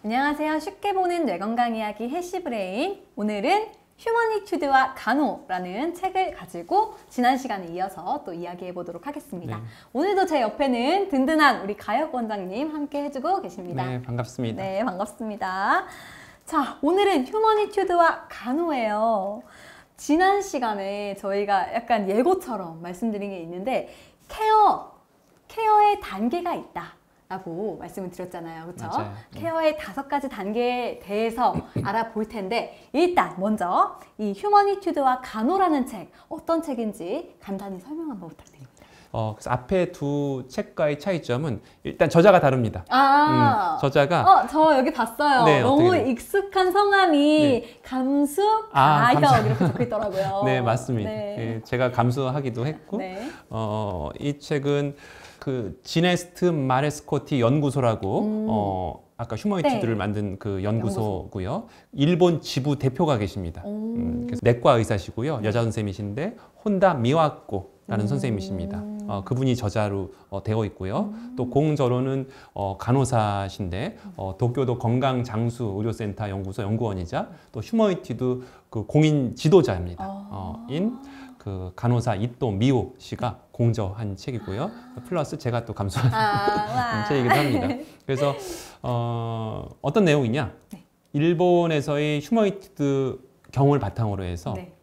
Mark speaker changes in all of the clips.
Speaker 1: 안녕하세요. 쉽게 보는 뇌건강 이야기 해시브레인. 오늘은 휴머니튜드와 간호라는 책을 가지고 지난 시간에 이어서 또 이야기해 보도록 하겠습니다.
Speaker 2: 네.
Speaker 1: 오늘도 제 옆에는 든든한 우리 가혁 원장님 함께 해주고 계십니다.
Speaker 2: 네, 반갑습니다.
Speaker 1: 네, 반갑습니다. 자, 오늘은 휴머니튜드와 간호예요. 지난 시간에 저희가 약간 예고처럼 말씀드린 게 있는데 케어의 단계가 있다 라고 말씀을 드렸잖아요. 그렇죠?
Speaker 2: 맞아요.
Speaker 1: 케어의 5가지 단계에 대해서 알아볼 텐데 일단 먼저 이 휴머니튜드와 간호라는 책 어떤 책인지 간단히 설명 한번 부탁드립니다.
Speaker 2: 그래서 앞에 두 책과의 차이점은 일단 저자가 다릅니다. 저자가
Speaker 1: 저 여기 봤어요.
Speaker 2: 네,
Speaker 1: 너무
Speaker 2: 어떻게
Speaker 1: 익숙한 성함이
Speaker 2: 네.
Speaker 1: 감수,
Speaker 2: 감수.
Speaker 1: 가혁 이렇게 적혀 있더라고요.
Speaker 2: 네, 맞습니다.
Speaker 1: 네.
Speaker 2: 네, 제가 감수하기도 했고
Speaker 1: 네.
Speaker 2: 이 책은 그 지네스트 마레스코티 연구소라고 아까 휴머니티드를
Speaker 1: 네.
Speaker 2: 만든 그 연구소고요. 일본 지부 대표가 계십니다. 그래서 내과 의사시고요. 여자 선생님이신데 혼다 미와코라는 선생님이십니다. 그분이 저자로 되어 있고요. 또 공저로는 간호사신데 도쿄도 건강장수의료센터 연구소 연구원이자 또 휴머니티드 그 공인 지도자입니다. 인 그 간호사 이토 미오 씨가 공저한 책이고요. 플러스 제가 또 감수한 책이기도 합니다. 그래서 어떤 내용이냐?
Speaker 1: 네.
Speaker 2: 일본에서의 휴머니티드 경험을 바탕으로 해서
Speaker 1: 네.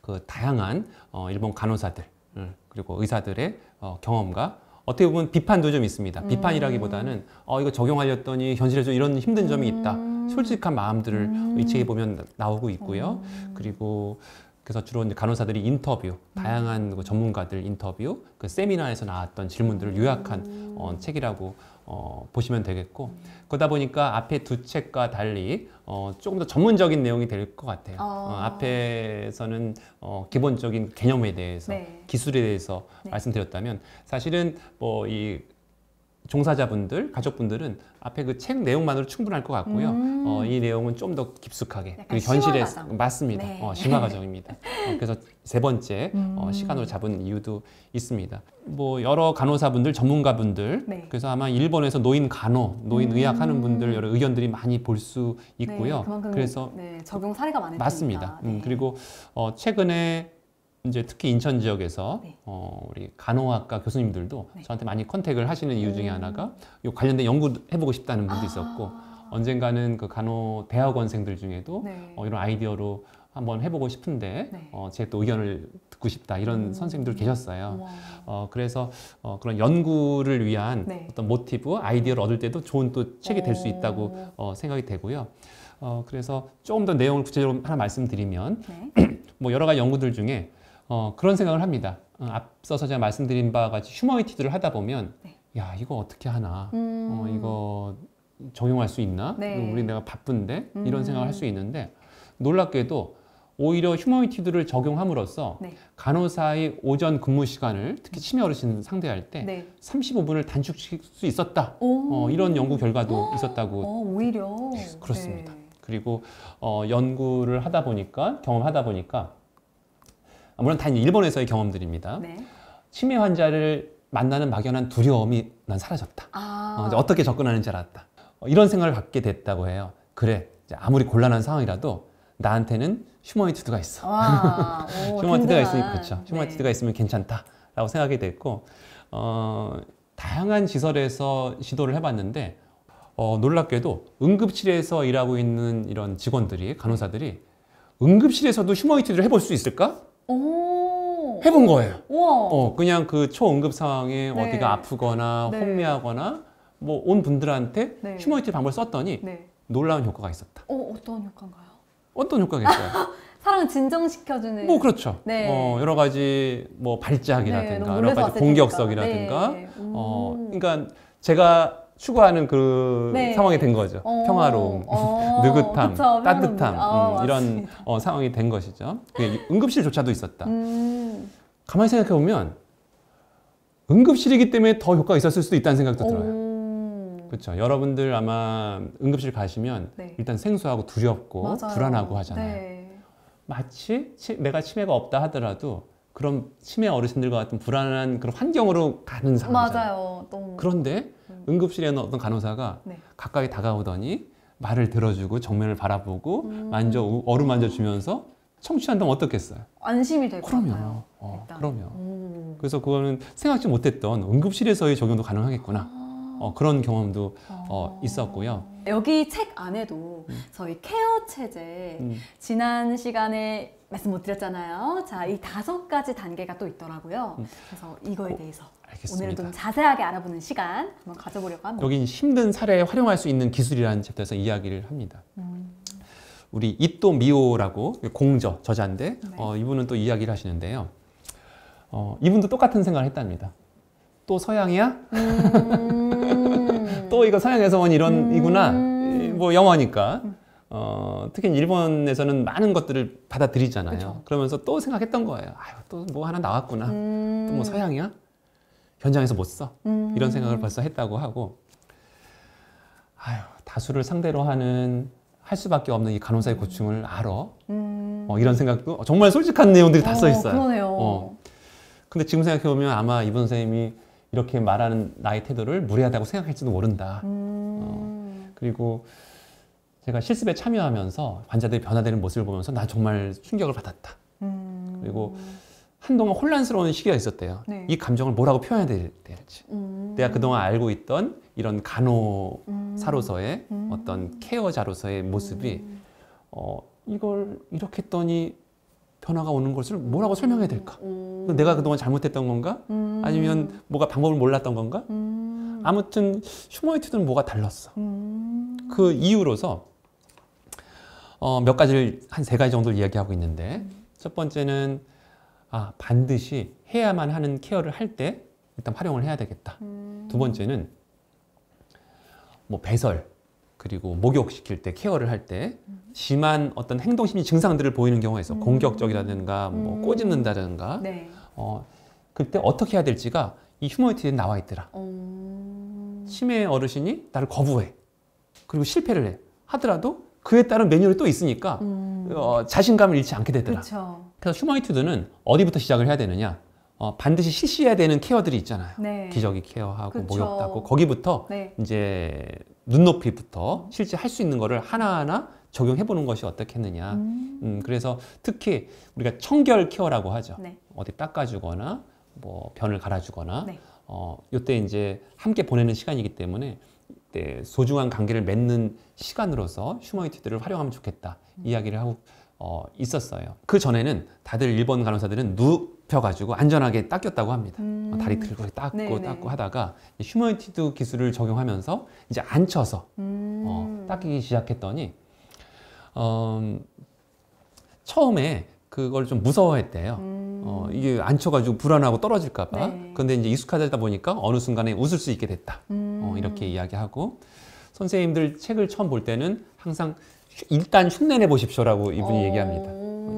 Speaker 2: 그 다양한 일본 간호사들 그리고 의사들의 경험과 어떻게 보면 비판도 좀 있습니다. 비판이라기보다는 이거 적용하려더니 현실에 좀 이런 힘든 점이 있다. 솔직한 마음들을 이 책에 보면 나오고 있고요. 그리고 그래서 주로 이제 간호사들이 인터뷰, 다양한 그 전문가들 인터뷰, 그 세미나에서 나왔던 질문들을 요약한 책이라고 보시면 되겠고, 그러다 보니까 앞에 두 책과 달리 조금 더 전문적인 내용이 될 것 같아요. 앞에서는 기본적인 개념에 대해서,
Speaker 1: 네.
Speaker 2: 기술에 대해서
Speaker 1: 네.
Speaker 2: 말씀드렸다면, 사실은 뭐 이 종사자분들, 가족분들은 앞에 그 책 내용만으로 충분할 것 같고요. 이 내용은 좀 더 깊숙하게 그 현실에
Speaker 1: 심화
Speaker 2: 맞습니다.
Speaker 1: 네.
Speaker 2: 심화 과정입니다. 그래서 세 번째 시간으로 잡은 이유도 있습니다. 뭐 여러 간호사분들, 전문가분들,
Speaker 1: 네.
Speaker 2: 그래서 아마 일본에서 노인 간호, 노인 의학 하는 분들 여러 의견들이 많이 볼 수 있고요.
Speaker 1: 네, 그만큼
Speaker 2: 그래서
Speaker 1: 적용 사례가 많으니까.
Speaker 2: 맞습니다.
Speaker 1: 네.
Speaker 2: 그리고 최근에 이제 특히 인천 지역에서
Speaker 1: 네.
Speaker 2: 우리 간호학과 교수님들도
Speaker 1: 네.
Speaker 2: 저한테 많이 컨택을 하시는 이유 중에 하나가 요 관련된 연구 해보고 싶다는 분도 있었고 언젠가는 그 간호 대학원생들 중에도
Speaker 1: 네.
Speaker 2: 이런 아이디어로 한번 해보고 싶은데
Speaker 1: 네.
Speaker 2: 제 또 의견을 듣고 싶다 이런 선생님들 계셨어요.
Speaker 1: 우와.
Speaker 2: 그래서 그런 연구를 위한
Speaker 1: 네.
Speaker 2: 어떤 모티브, 아이디어를 얻을 때도 좋은 또 책이 될 수 있다고 생각이 되고요. 그래서 조금 더 내용을 구체적으로 하나 말씀드리면
Speaker 1: 네.
Speaker 2: 뭐 여러 가지 연구들 중에 그런 생각을 합니다. 앞서서 제가 말씀드린 바와 같이 휴머니티드를 하다 보면
Speaker 1: 네.
Speaker 2: 야 이거 어떻게 하나 이거 적용할 수 있나?
Speaker 1: 네.
Speaker 2: 우리 내가 바쁜데 이런 생각을 할 수 있는데 놀랍게도 오히려 휴머니티드를 적용함으로써
Speaker 1: 네.
Speaker 2: 간호사의 오전 근무 시간을 특히 치매 어르신 상대할 때
Speaker 1: 네.
Speaker 2: 35분을 단축시킬 수 있었다.
Speaker 1: 오.
Speaker 2: 이런 연구 결과도 있었다고
Speaker 1: 오히려.
Speaker 2: 그렇습니다.
Speaker 1: 네.
Speaker 2: 그리고 연구를 하다 보니까 경험하다 보니까 물론 다 일본에서의 경험들입니다.
Speaker 1: 네.
Speaker 2: 치매 환자를 만나는 막연한 두려움이 난 사라졌다. 이제 어떻게 접근하는지 알았다. 이런 생각을 갖게 됐다고 해요. 그래, 이제 아무리 곤란한 상황이라도 나한테는 휴머니티드가 있어. 휴머니티드가 있으니 그렇죠. 휴머니티드가 있으면 괜찮다라고 생각이 됐고 다양한 시설에서 시도를 해봤는데 놀랍게도 응급실에서 일하고 있는 이런 직원들이 간호사들이 응급실에서도 휴머니티드를 해볼 수 있을까? 해본 거예요.
Speaker 1: 우와.
Speaker 2: 그냥 그 초응급 상황에
Speaker 1: 네.
Speaker 2: 어디가 아프거나
Speaker 1: 네.
Speaker 2: 혼미하거나 뭐 온 분들한테
Speaker 1: 네.
Speaker 2: 휴머니티 방법을 썼더니
Speaker 1: 네.
Speaker 2: 놀라운 효과가 있었다.
Speaker 1: 어떤 효과인가요?
Speaker 2: 어떤 효과가 있어요?
Speaker 1: 사람을 진정시켜주는.
Speaker 2: 뭐 그렇죠.
Speaker 1: 네.
Speaker 2: 여러 가지 뭐 발작이라든가
Speaker 1: 너무
Speaker 2: 여러
Speaker 1: 놀라서
Speaker 2: 가지
Speaker 1: 왔을
Speaker 2: 공격성이라든가
Speaker 1: 테니까. 네.
Speaker 2: 그러니까 제가 추구하는 그
Speaker 1: 네.
Speaker 2: 상황이 된 거죠. 평화로움, 느긋함,
Speaker 1: 그쵸,
Speaker 2: 따뜻함 이런 상황이 된 것이죠. 그게 응급실조차도 있었다. 가만히 생각해 보면 응급실이기 때문에 더 효과가 있었을 수도 있다는 생각도 들어요. 그렇죠. 여러분들 아마 응급실 가시면
Speaker 1: 네.
Speaker 2: 일단 생소하고 두렵고
Speaker 1: 맞아요.
Speaker 2: 불안하고 하잖아요.
Speaker 1: 네.
Speaker 2: 마치 내가 치매가 없다 하더라도 그런 치매 어르신들과 같은 불안한 그런 환경으로 가는 상황이잖아요.
Speaker 1: 맞아요. 너무.
Speaker 2: 그런데 응급실에 있는 어떤 간호사가
Speaker 1: 네.
Speaker 2: 가까이 다가오더니 말을 들어주고 정면을 바라보고 어루만져주면서 청취한다면 어떻겠어요?
Speaker 1: 안심이 될 것 같아요.
Speaker 2: 그럼요.
Speaker 1: 일단.
Speaker 2: 그럼요. 그래서 그거는 생각지 못했던 응급실에서의 적용도 가능하겠구나. 그런 경험도 있었고요.
Speaker 1: 여기 책 안에도 저희 케어 체제 지난 시간에 말씀 못 드렸잖아요. 자, 이 5가지 단계가 또 있더라고요. 그래서 이거에 대해서
Speaker 2: 알겠습니다.
Speaker 1: 오늘은 좀 자세하게 알아보는 시간 한번 가져보려고 합니다.
Speaker 2: 여기 힘든 사례에 활용할 수 있는 기술이라는 챕터에서 이야기를 합니다. 우리 이토 미오라고 공저 저자인데
Speaker 1: 네.
Speaker 2: 이분은 또 이야기를 하시는데요. 이분도 똑같은 생각을 했답니다. 또 서양이야? 또 이거 서양에서 온 이구나. 뭐 영어니까. 특히 일본에서는 많은 것들을 받아들이잖아요.
Speaker 1: 그쵸.
Speaker 2: 그러면서 또 생각했던 거예요. 아유, 또 뭐 하나 나왔구나. 또 뭐 서양이야? 현장에서 못 써. 이런 생각을 벌써 했다고 하고. 아유, 다수를 상대로 할 수밖에 없는 이 간호사의 고충을 알아. 이런 생각도 정말 솔직한 내용들이 다 써 있어요.
Speaker 1: 그러네요.
Speaker 2: 근데 지금 생각해보면 아마 이분 선생님이 이렇게 말하는 나의 태도를 무례하다고 생각할지도 모른다. 그리고 제가 실습에 참여하면서 환자들이 변화되는 모습을 보면서 나 정말 충격을 받았다. 그리고 한동안 혼란스러운 시기가 있었대요.
Speaker 1: 네.
Speaker 2: 이 감정을 뭐라고 표현해야 될지. 내가 그동안 알고 있던 이런 간호사로서의 어떤 케어자로서의 모습이 이걸 이렇게 했더니 변화가 오는 것을 뭐라고 설명해야 될까? 내가 그동안 잘못했던 건가? 아니면 뭐가 방법을 몰랐던 건가? 아무튼 휴머니티드는 뭐가 달랐어. 그 이유로서 몇 가지를 한 3가지 정도를 이야기하고 있는데 첫 번째는 반드시 해야만 하는 케어를 할 때 일단 활용을 해야 되겠다. 두 번째는 뭐 배설 그리고 목욕시킬 때 케어를 할 때 심한 어떤 행동심리 증상들을 보이는 경우가 있어. 공격적이라든가 뭐 꼬집는다든가
Speaker 1: 네.
Speaker 2: 그때 어떻게 해야 될지가 이 휴머니티에 나와 있더라. 치매 어르신이 나를 거부해. 그리고 실패를 해. 하더라도 그에 따른 매뉴얼이 또 있으니까 자신감을 잃지 않게 되더라.
Speaker 1: 그쵸.
Speaker 2: 그래서 휴머니티드는 어디부터 시작을 해야 되느냐? 반드시 실시해야 되는 케어들이 있잖아요.
Speaker 1: 네.
Speaker 2: 기저귀 케어하고
Speaker 1: 그쵸.
Speaker 2: 목욕 닦고 거기부터
Speaker 1: 네.
Speaker 2: 이제 눈높이부터 실제 할 수 있는 거를 하나하나 적용해 보는 것이 어떻겠느냐. 그래서 특히 우리가 청결 케어라고 하죠.
Speaker 1: 네.
Speaker 2: 어디 닦아주거나 뭐 변을 갈아주거나
Speaker 1: 네.
Speaker 2: 이때 이제 함께 보내는 시간이기 때문에 이때 소중한 관계를 맺는 시간으로서 휴머니티들을 활용하면 좋겠다 이야기를 하고 있었어요. 그 전에는 다들 일본 간호사들은 눕혀가지고 안전하게 닦였다고 합니다. 다리 들고 닦고
Speaker 1: 네네.
Speaker 2: 닦고 하다가 휴머니티드 기술을 적용하면서 이제 앉혀서 닦이기 시작했더니 처음에 그걸 좀 무서워했대요. 이게 앉혀가지고 불안하고 떨어질까봐.
Speaker 1: 네.
Speaker 2: 그런데 이제 익숙하다 보니까 어느 순간에 웃을 수 있게 됐다. 이렇게 이야기하고 선생님들 책을 처음 볼 때는 항상 일단 흉내내 보십시오라고 이분이 얘기합니다.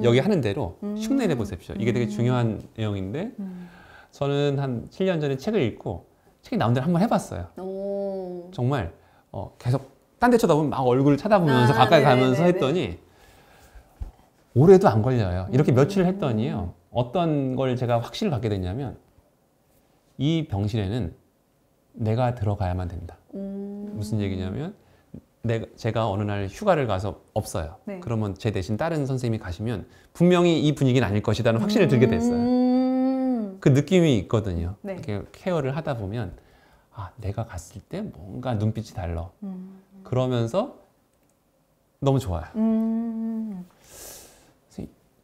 Speaker 2: 여기 하는 대로 흉내내 보십시오. 이게 되게 중요한 내용인데 저는 한 7년 전에 책을 읽고 책이 나온 대로 한번 해봤어요. 정말 계속 딴 데 쳐다보면 막 얼굴을 쳐다보면서 가까이 가면서 했더니 오래도 안 걸려요. 이렇게 며칠 했더니요. 어떤 걸 제가 확신을 갖게 됐냐면 이 병실에는 내가 들어가야만 된다. 무슨 얘기냐면 제가 어느 날 휴가를 가서 없어요.
Speaker 1: 네.
Speaker 2: 그러면 제 대신 다른 선생님이 가시면 분명히 이 분위기는 아닐 것이라는 확신을 들게 됐어요. 그 느낌이 있거든요.
Speaker 1: 네.
Speaker 2: 이렇게 케어를 하다 보면 내가 갔을 때 뭔가 눈빛이 달라. 그러면서 너무 좋아요.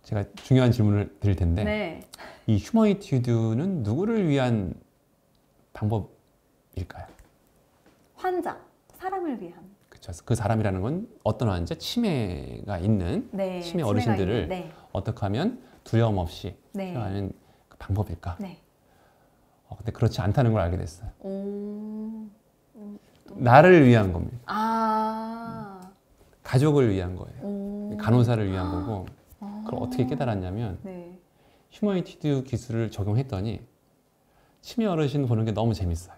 Speaker 2: 제가 중요한 질문을 드릴 텐데
Speaker 1: 네.
Speaker 2: 이 휴머니티드는 누구를 위한 방법일까요?
Speaker 1: 환자, 사람을 위한.
Speaker 2: 그렇죠. 그 사람이라는 건 어떤 환자, 치매가 있는
Speaker 1: 네.
Speaker 2: 치매
Speaker 1: 치매가
Speaker 2: 어르신들을
Speaker 1: 있는, 네.
Speaker 2: 어떻게 하면 두려움 없이
Speaker 1: 네.
Speaker 2: 케어하는 그 방법일까?
Speaker 1: 네.
Speaker 2: 근데 그렇지 않다는 걸 알게 됐어요. 나를 위한 겁니다. 가족을 위한 거예요. 간호사를 위한 거고 그걸 어떻게 깨달았냐면
Speaker 1: 네.
Speaker 2: 휴머니티드 기술을 적용했더니 치매 어르신 보는 게 너무 재밌어요.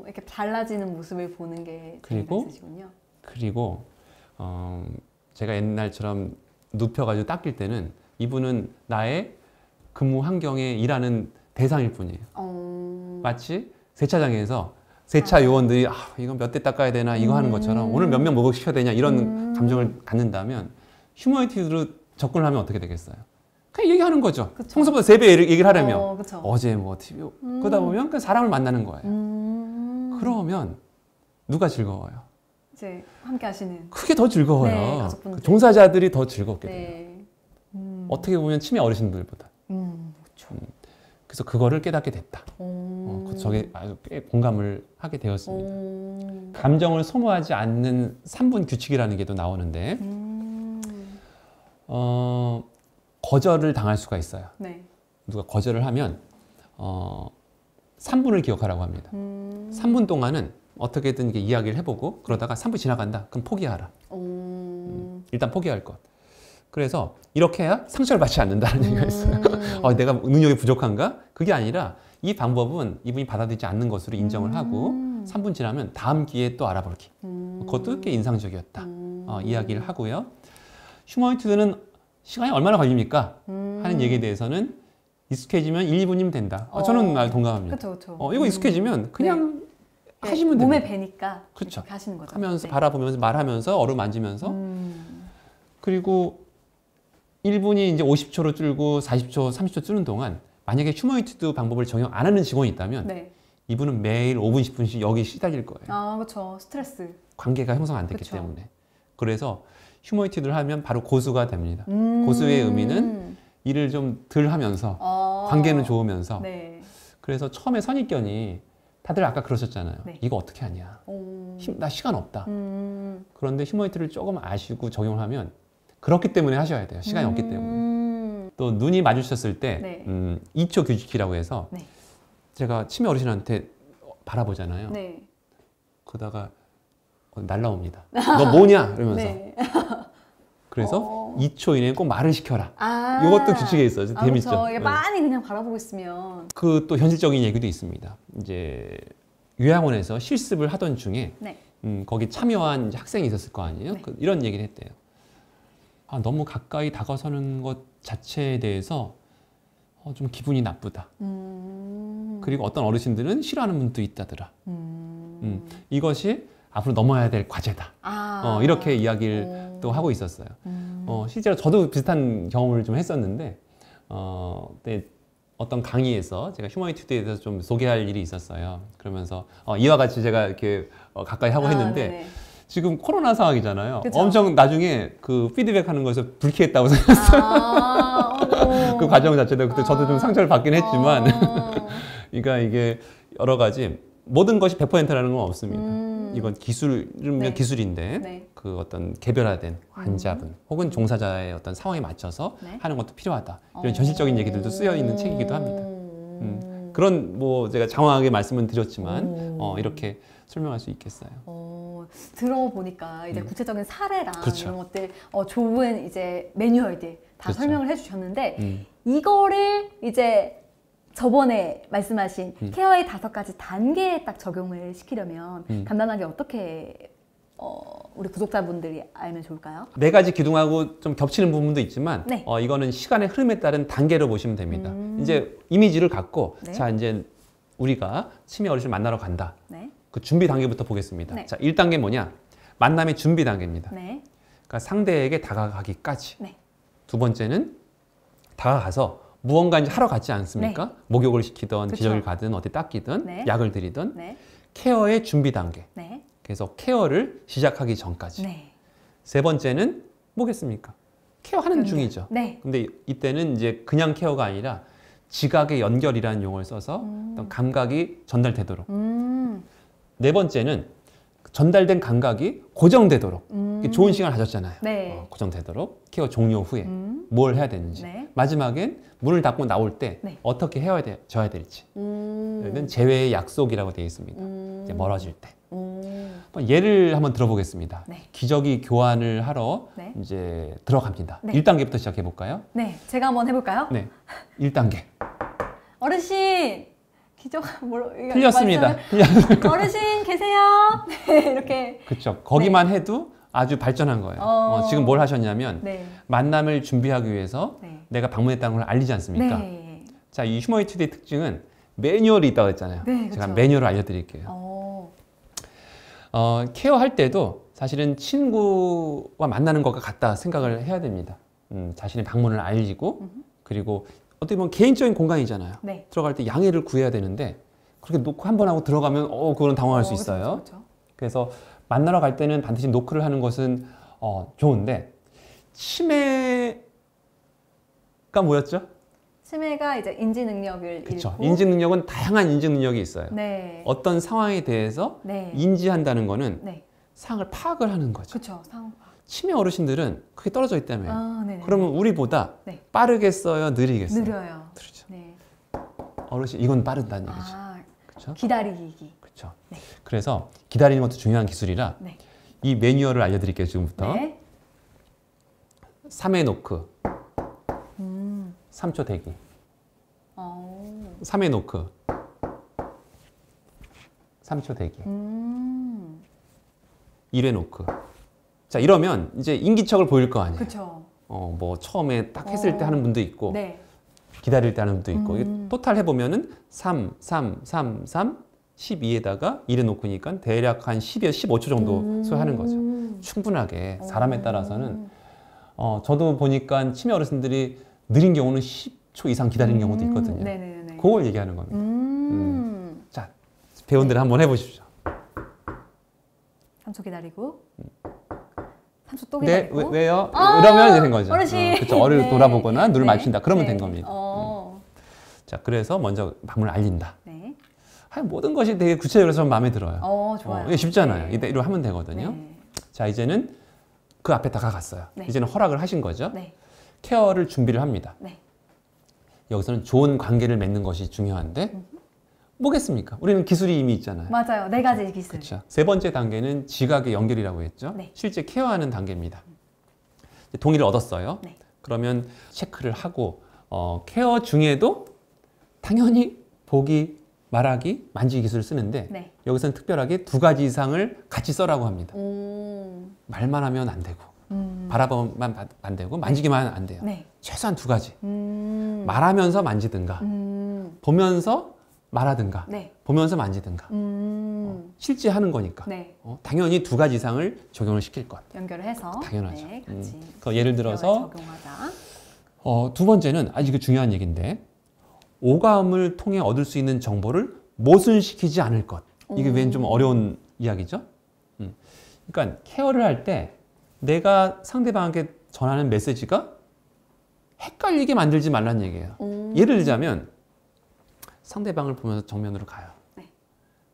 Speaker 1: 이렇게 달라지는 모습을 보는 게
Speaker 2: 그리고
Speaker 1: 재미가 있으시군요.
Speaker 2: 그리고 제가 옛날처럼 눕혀가지고 닦일 때는 이분은 나의 근무 환경에 일하는 대상일 뿐이에요. 마치 세차장에서 세차 요원들이 이건 몇 대 닦아야 되나 이거 하는 것처럼 오늘 몇 명 목욕시켜야 되냐 이런 감정을 갖는다면 휴머니티로 접근을 하면 어떻게 되겠어요? 그냥 얘기하는 거죠.
Speaker 1: 그쵸.
Speaker 2: 평소보다 3배 얘기를 하려면
Speaker 1: 그쵸.
Speaker 2: 어제 뭐 TV 그러다 보면 그 사람을 만나는 거예요. 그러면 누가 즐거워요?
Speaker 1: 이제 함께 하시는.
Speaker 2: 그게 더 즐거워요.
Speaker 1: 네, 가족분들.
Speaker 2: 종사자들이 더 즐겁게 돼요.
Speaker 1: 네.
Speaker 2: 어떻게 보면 치매 어르신들보다.
Speaker 1: 그렇죠.
Speaker 2: 그래서 그거를 깨닫게 됐다. 저게 아주 꽤 공감을 하게 되었습니다. 감정을 소모하지 않는 3분 규칙이라는 게 또 나오는데 거절을 당할 수가 있어요.
Speaker 1: 네.
Speaker 2: 누가 거절을 하면 3분을 기억하라고 합니다. 3분 동안은 어떻게든 이렇게 이야기를 해보고 그러다가 3분 지나간다. 그럼 포기하라. 일단 포기할 것. 그래서 이렇게 해야 상처를 받지 않는다는 얘기가 있어요. 내가 능력이 부족한가? 그게 아니라 이 방법은 이분이 받아들이지 않는 것으로 인정을 하고 3분 지나면 다음 기회에 또 알아볼게. 그것도 꽤 인상적이었다. 이야기를 하고요. 휴머니티드는 시간이 얼마나 걸립니까? 하는 얘기에 대해서는 익숙해지면 1, 2분이면 된다. 저는 동감합니다.
Speaker 1: 그렇죠.
Speaker 2: 이거 익숙해지면 그냥
Speaker 1: 네.
Speaker 2: 하시면
Speaker 1: 몸에
Speaker 2: 됩니다.
Speaker 1: 배니까
Speaker 2: 그렇죠.
Speaker 1: 하시는 거죠.
Speaker 2: 하면서
Speaker 1: 네.
Speaker 2: 바라보면서 말하면서 어루만지면서 그리고 1분이 이제 50초로 줄고 40초, 30초 줄는 동안 만약에 휴머니티드 방법을 적용 안 하는 직원이 있다면
Speaker 1: 네.
Speaker 2: 이분은 매일 5분, 10분씩 여기 시달릴 거예요.
Speaker 1: 그렇죠. 스트레스.
Speaker 2: 관계가 형성 안 됐기
Speaker 1: 그쵸.
Speaker 2: 때문에. 그래서 휴머니티드를 하면 바로 고수가 됩니다. 고수의 의미는 일을 좀 덜 하면서 관계는 좋으면서
Speaker 1: 네.
Speaker 2: 그래서 처음에 선입견이 다들 아까 그러셨잖아요.
Speaker 1: 네.
Speaker 2: 이거 어떻게 하냐. 나 시간 없다. 그런데 휴머니티를 조금 아시고 적용을 하면 그렇기 때문에 하셔야 돼요. 시간이 없기 때문에. 또 눈이 마주쳤을 때
Speaker 1: 네.
Speaker 2: 2초 규칙이라고 해서
Speaker 1: 네.
Speaker 2: 제가 치매 어르신한테 바라보잖아요.
Speaker 1: 네.
Speaker 2: 그러다가 날라옵니다. 너 뭐냐? 이러면서.
Speaker 1: 네.
Speaker 2: 그래서 2초 이내에 꼭 말을 시켜라.
Speaker 1: 아.
Speaker 2: 이것도 규칙에 있어요. 재밌죠?
Speaker 1: 그렇죠. 이게
Speaker 2: 네.
Speaker 1: 많이 그냥 바라보고 있으면.
Speaker 2: 그 또 현실적인 얘기도 있습니다. 이제 요양원에서 실습을 하던 중에
Speaker 1: 네.
Speaker 2: 거기 참여한 이제 학생이 있었을 거 아니에요?
Speaker 1: 네.
Speaker 2: 이런 얘기를 했대요. 너무 가까이 다가서는 것 자체에 대해서 좀 기분이 나쁘다. 그리고 어떤 어르신들은 싫어하는 분도 있다더라. 이것이 앞으로 넘어야 될 과제다. 이렇게 이야기를 또 하고 있었어요. 실제로 저도 비슷한 경험을 좀 했었는데 그때 어떤 강의에서 제가 휴머니티드에 대해서 좀 소개할 일이 있었어요. 그러면서 이와 같이 제가 이렇게 가까이 하고 했는데
Speaker 1: 네네.
Speaker 2: 지금 코로나 상황이잖아요.
Speaker 1: 그쵸.
Speaker 2: 엄청 나중에 그 피드백하는 것에서 불쾌했다고 생각했어요. 그 과정 자체도 그때 저도 좀 상처를 받긴 했지만 그러니까 이게 여러 가지 모든 것이 100%라는 건 없습니다. 이건 기술이면
Speaker 1: 네.
Speaker 2: 기술인데
Speaker 1: 네.
Speaker 2: 그 어떤 개별화된 환자분 혹은 종사자의 어떤 상황에 맞춰서
Speaker 1: 네.
Speaker 2: 하는 것도 필요하다. 이런 현실적인 얘기들도 쓰여 있는 책이기도 합니다. 그런 뭐 제가 장황하게 말씀은 드렸지만 이렇게 설명할 수 있겠어요.
Speaker 1: 들어보니까 이제 구체적인 사례랑
Speaker 2: 그렇죠.
Speaker 1: 이런 것들 좋은 이제 매뉴얼들 다
Speaker 2: 그렇죠.
Speaker 1: 설명을 해주셨는데 이거를 이제 저번에 말씀하신 케어의 5가지 단계에 딱 적용을 시키려면 간단하게 어떻게 우리 구독자분들이 알면 좋을까요?
Speaker 2: 4가지 기둥하고 좀 겹치는 부분도 있지만
Speaker 1: 네.
Speaker 2: 이거는 시간의 흐름에 따른 단계로 보시면 됩니다. 이제 이미지를 갖고
Speaker 1: 네.
Speaker 2: 자 이제 우리가 치매 어르신을 만나러 간다.
Speaker 1: 네.
Speaker 2: 그 준비 단계부터 보겠습니다.
Speaker 1: 네.
Speaker 2: 자, 1단계 뭐냐? 만남의 준비 단계입니다.
Speaker 1: 네.
Speaker 2: 그러니까 상대에게 다가가기까지.
Speaker 1: 네.
Speaker 2: 두 번째는 다가가서 무언가 이제 하러 갔지 않습니까? 목욕을 시키든
Speaker 1: 그쵸.
Speaker 2: 기저귀를 가든 어디 닦이든
Speaker 1: 네.
Speaker 2: 약을 드리든
Speaker 1: 네.
Speaker 2: 케어의 준비 단계.
Speaker 1: 네.
Speaker 2: 그래서 케어를 시작하기 전까지.
Speaker 1: 네.
Speaker 2: 세 번째는 뭐겠습니까? 케어하는 중이죠.
Speaker 1: 네.
Speaker 2: 근데 이때는 이제 그냥 케어가 아니라 지각의 연결이라는 용어를 써서 어떤 감각이 전달되도록. 네 번째는 전달된 감각이 고정되도록. 좋은 시간을 가졌잖아요.
Speaker 1: 네.
Speaker 2: 고정되도록 케어 종료 후에 뭘 해야 되는지.
Speaker 1: 네.
Speaker 2: 마지막엔 문을 닫고 나올 때
Speaker 1: 네.
Speaker 2: 어떻게 헤어져야 될지. 여기는 재회의 약속이라고 되어 있습니다. 이제 멀어질 때. 예를 한번 들어보겠습니다.
Speaker 1: 네.
Speaker 2: 기저귀 교환을 하러
Speaker 1: 네.
Speaker 2: 이제 들어갑니다.
Speaker 1: 네.
Speaker 2: 1단계부터 시작해 볼까요?
Speaker 1: 네. 제가 한번 해볼까요?
Speaker 2: 네. 1단계.
Speaker 1: 어르신
Speaker 2: 틀렸습니다.
Speaker 1: 어르신 계세요? 네, 이렇게.
Speaker 2: 그렇죠. 거기만 해도 아주 발전한 거예요. 지금 뭘 하셨냐면
Speaker 1: 네.
Speaker 2: 만남을 준비하기 위해서
Speaker 1: 네.
Speaker 2: 내가 방문했다는 걸 알리지 않습니까?
Speaker 1: 네.
Speaker 2: 자, 이 휴머니티드의 특징은 매뉴얼이 있다고 했잖아요.
Speaker 1: 네,
Speaker 2: 제가
Speaker 1: 그쵸.
Speaker 2: 매뉴얼을 알려드릴게요. 케어할 때도 사실은 친구와 만나는 것과 같다 생각을 해야 됩니다. 자신의 방문을 알리고 그리고 어떻게 보면 개인적인 공간이잖아요.
Speaker 1: 네.
Speaker 2: 들어갈 때 양해를 구해야 되는데 그렇게 노크 한 번 하고 들어가면 그거는 당황할 수 있어요.
Speaker 1: 그렇죠.
Speaker 2: 그래서 만나러 갈 때는 반드시 노크를 하는 것은 좋은데 치매가 뭐였죠?
Speaker 1: 치매가 이제 인지 능력을
Speaker 2: 그렇죠.
Speaker 1: 잃고
Speaker 2: 인지 능력은 다양한 인지 능력이 있어요.
Speaker 1: 네.
Speaker 2: 어떤 상황에 대해서
Speaker 1: 네.
Speaker 2: 인지한다는 거는
Speaker 1: 네.
Speaker 2: 상황을 파악을 하는 거죠.
Speaker 1: 그렇죠. 상황파.
Speaker 2: 치매 어르신들은 그게 떨어져 있다며요.
Speaker 1: 아, 네네.
Speaker 2: 그러면 우리보다
Speaker 1: 네.
Speaker 2: 빠르겠어요? 느리겠어요?
Speaker 1: 느려요.
Speaker 2: 느리죠.
Speaker 1: 네.
Speaker 2: 어르신 이건 빠르다는 얘기죠.
Speaker 1: 아,
Speaker 2: 그렇죠?
Speaker 1: 기다리기.
Speaker 2: 그렇죠.
Speaker 1: 네.
Speaker 2: 그래서 기다리는 것도 중요한 기술이라
Speaker 1: 네.
Speaker 2: 이 매뉴얼을 알려드릴게요. 지금부터.
Speaker 1: 네.
Speaker 2: 3회 노크, 3초 대기.
Speaker 1: 어.
Speaker 2: 3회 노크, 3초 대기. 1회 노크. 자, 이러면 이제 인기척을 보일 거 아니에요.
Speaker 1: 그렇죠.
Speaker 2: 뭐 처음에 딱 했을 때 하는 분도 있고
Speaker 1: 네.
Speaker 2: 기다릴 때 하는 분도 있고 이게 토탈 해보면은 3, 3, 3, 3, 12에다가 1회 노크니까 대략 한 10에서 15초 정도 소요하는 거죠. 충분하게 사람에 따라서는 저도 보니까 치매 어르신들이 느린 경우는 10초 이상 기다리는 경우도 있거든요.
Speaker 1: 네네네.
Speaker 2: 그걸 얘기하는 겁니다. 자, 배운 대로 한번 해보십시오.
Speaker 1: 3초 기다리고 3초 또
Speaker 2: 네,
Speaker 1: 기다리고
Speaker 2: 왜요? 이러면 이제 된 거죠.
Speaker 1: 어르신.
Speaker 2: 그렇죠. 어를
Speaker 1: 네.
Speaker 2: 돌아보거나 눈을
Speaker 1: 네.
Speaker 2: 마주친다. 그러면
Speaker 1: 네.
Speaker 2: 된 겁니다.
Speaker 1: 어.
Speaker 2: 자, 그래서 먼저 방문을 알린다.
Speaker 1: 네.
Speaker 2: 모든 것이 되게 구체적으로 좀 마음에 들어요.
Speaker 1: 좋아요.
Speaker 2: 이게 쉽잖아요.
Speaker 1: 네.
Speaker 2: 이대로 하면 되거든요.
Speaker 1: 네.
Speaker 2: 자, 이제는 그 앞에 다가갔어요.
Speaker 1: 네.
Speaker 2: 이제는 허락을 하신 거죠.
Speaker 1: 네.
Speaker 2: 케어를 준비를 합니다.
Speaker 1: 네.
Speaker 2: 여기서는 좋은 관계를 맺는 것이 중요한데 뭐겠습니까? 우리는 기술이 이미 있잖아요.
Speaker 1: 맞아요. 4가지 기술.
Speaker 2: 그렇죠. 세 번째 단계는 지각의 연결이라고 했죠.
Speaker 1: 네.
Speaker 2: 실제 케어하는 단계입니다. 동의를 얻었어요.
Speaker 1: 네.
Speaker 2: 그러면 체크를 하고 케어 중에도 당연히 보기, 말하기, 만지기 기술을 쓰는데
Speaker 1: 네.
Speaker 2: 여기서는 특별하게 2가지 이상을 같이 써라고 합니다.
Speaker 1: 오.
Speaker 2: 말만 하면 안 되고 바라보면 안 되고 만지기만 안 돼요.
Speaker 1: 네.
Speaker 2: 최소한 2가지. 말하면서 만지든가 보면서 말하든가
Speaker 1: 네.
Speaker 2: 보면서 만지든가 실제 하는 거니까
Speaker 1: 네.
Speaker 2: 당연히 2가지 이상을 적용을 시킬 것.
Speaker 1: 연결을 해서
Speaker 2: 당연하죠.
Speaker 1: 네, 같이
Speaker 2: 예를 들어서
Speaker 1: 적용하자.
Speaker 2: 2번째는 아주 이거 중요한 얘기인데 오감을 통해 얻을 수 있는 정보를 모순시키지 않을 것. 이게 왠 좀 어려운 이야기죠. 그러니까 케어를 할 때 내가 상대방에게 전하는 메시지가 헷갈리게 만들지 말란 얘기예요. 예를 들자면 상대방을 보면서 정면으로 가요.
Speaker 1: 네.